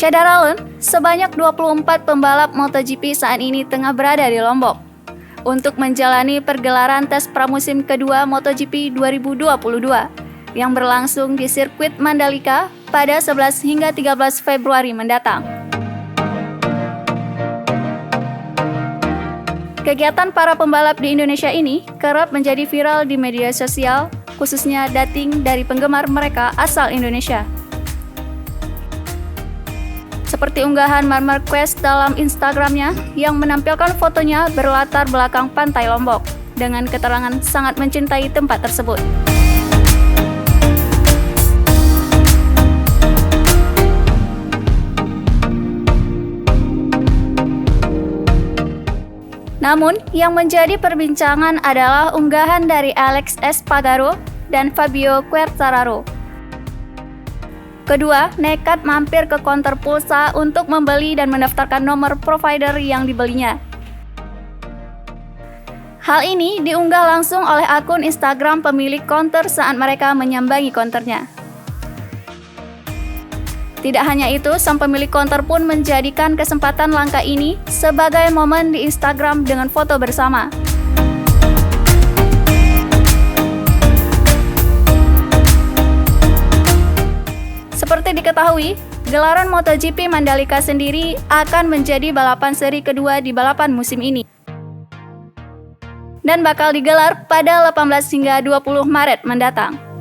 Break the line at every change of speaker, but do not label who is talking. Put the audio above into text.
Syederalun, sebanyak 24 pembalap MotoGP saat ini tengah berada di Lombok untuk menjalani pergelaran tes pramusim kedua MotoGP 2022 yang berlangsung di sirkuit Mandalika pada 11 hingga 13 Februari mendatang. Kegiatan para pembalap di Indonesia ini kerap menjadi viral di media sosial, khususnya dating dari penggemar mereka asal Indonesia. Seperti unggahan Marc Marquez dalam Instagramnya yang menampilkan fotonya berlatar belakang pantai Lombok dengan keterangan sangat mencintai tempat tersebut. Namun, yang menjadi perbincangan adalah unggahan dari Alex Espargaro dan Fabio Quartararo. Kedua, nekat mampir ke konter pulsa untuk membeli dan mendaftarkan nomor provider yang dibelinya. Hal ini diunggah langsung oleh akun Instagram pemilik konter saat mereka menyambangi konternya. Tidak hanya itu, sang pemilik konter pun menjadikan kesempatan langka ini sebagai momen di Instagram dengan foto bersama. Seperti diketahui, gelaran MotoGP Mandalika sendiri akan menjadi balapan seri kedua di balapan musim ini dan bakal digelar pada 18 hingga 20 Maret mendatang.